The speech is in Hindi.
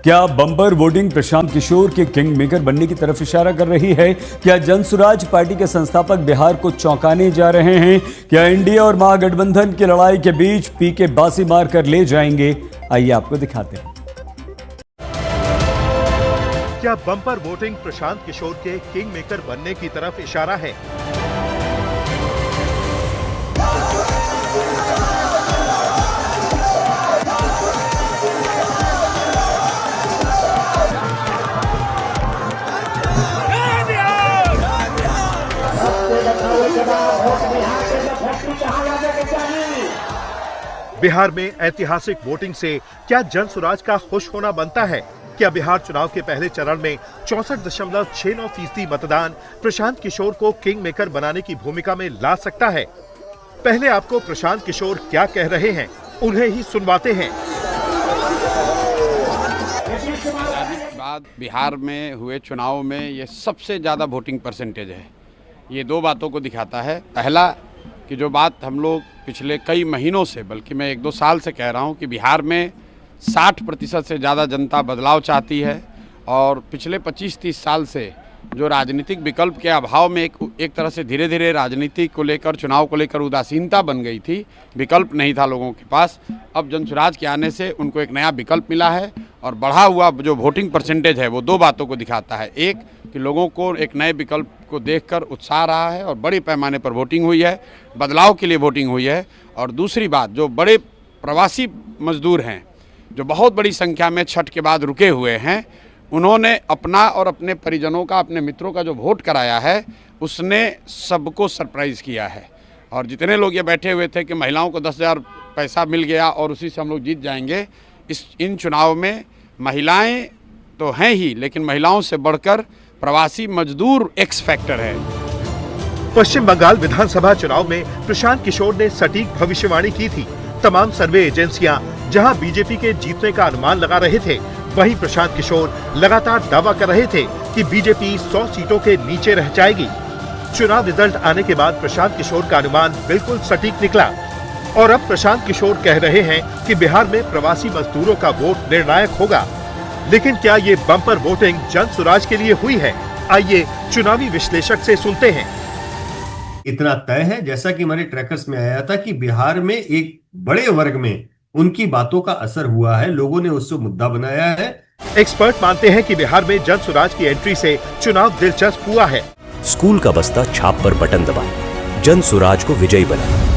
क्या बम्पर वोटिंग प्रशांत किशोर के किंग मेकर बनने की तरफ इशारा कर रही है? क्या जनसुराज पार्टी के संस्थापक बिहार को चौंकाने जा रहे हैं? क्या एनडीए और महागठबंधन की लड़ाई के बीच पीके बाजी मारकर ले जाएंगे? आइए आपको दिखाते हैं। क्या बम्पर वोटिंग प्रशांत किशोर के किंग मेकर बनने की तरफ इशारा है? बिहार में ऐतिहासिक वोटिंग से क्या जनसुराज का खुश होना बनता है? क्या बिहार चुनाव के पहले चरण में 64.69% मतदान प्रशांत किशोर को किंग मेकर बनाने की भूमिका में ला सकता है? पहले आपको प्रशांत किशोर क्या कह रहे हैं, उन्हें ही सुनवाते हैं। बाद बिहार में हुए चुनाव में ये सबसे ज़्यादा वोटिंग परसेंटेज है। ये दो बातों को दिखाता है। पहला कि जो बात हम लोग पिछले कई महीनों से, बल्कि मैं 1-2 साल से कह रहा हूँ कि बिहार में 60% से ज़्यादा जनता बदलाव चाहती है और पिछले 25-30 साल से जो राजनीतिक विकल्प के अभाव में एक तरह से धीरे धीरे राजनीति को लेकर, चुनाव को लेकर उदासीनता बन गई थी, विकल्प नहीं था लोगों के पास। अब जनसुराज के आने से उनको एक नया विकल्प मिला है और बढ़ा हुआ जो वोटिंग परसेंटेज है वो दो बातों को दिखाता है। एक कि लोगों को एक नए विकल्प को देखकर उत्साह रहा है और बड़े पैमाने पर वोटिंग हुई है, बदलाव के लिए वोटिंग हुई है। और दूसरी बात, जो बड़े प्रवासी मजदूर हैं जो बहुत बड़ी संख्या में छठ के बाद रुके हुए हैं, उन्होंने अपना और अपने परिजनों का, अपने मित्रों का जो वोट कराया है उसने सबको सरप्राइज़ किया है। और जितने लोग ये बैठे हुए थे कि महिलाओं को 10,000 पैसा मिल गया और उसी से हम लोग जीत जाएंगे, इन चुनाव में महिलाएं तो हैं ही, लेकिन महिलाओं से बढ़कर प्रवासी मजदूर एक्स फैक्टर है। पश्चिम बंगाल विधानसभा चुनाव में प्रशांत किशोर ने सटीक भविष्यवाणी की थी। तमाम सर्वे एजेंसियां जहां बीजेपी के जीतने का अनुमान लगा रहे थे, वहीं प्रशांत किशोर लगातार दावा कर रहे थे कि बीजेपी 100 सीटों के नीचे रह जाएगी। चुनाव रिजल्ट आने के बाद प्रशांत किशोर का अनुमान बिल्कुल सटीक निकला और अब प्रशांत किशोर कह रहे हैं कि बिहार में प्रवासी मजदूरों का वोट निर्णायक होगा। लेकिन क्या ये बम्पर वोटिंग जनसुराज के लिए हुई है? आइए चुनावी विश्लेषक से सुनते हैं। इतना तय है, जैसा कि हमारे ट्रैकर्स में आया था, कि बिहार में एक बड़े वर्ग में उनकी बातों का असर हुआ है, लोगों ने उससे मुद्दा बनाया है। एक्सपर्ट मानते हैं कि बिहार में जनसुराज की एंट्री से चुनाव दिलचस्प हुआ है। स्कूल का बस्ता छाप पर बटन दबाएं, जनसुराज को विजयी बनाएं।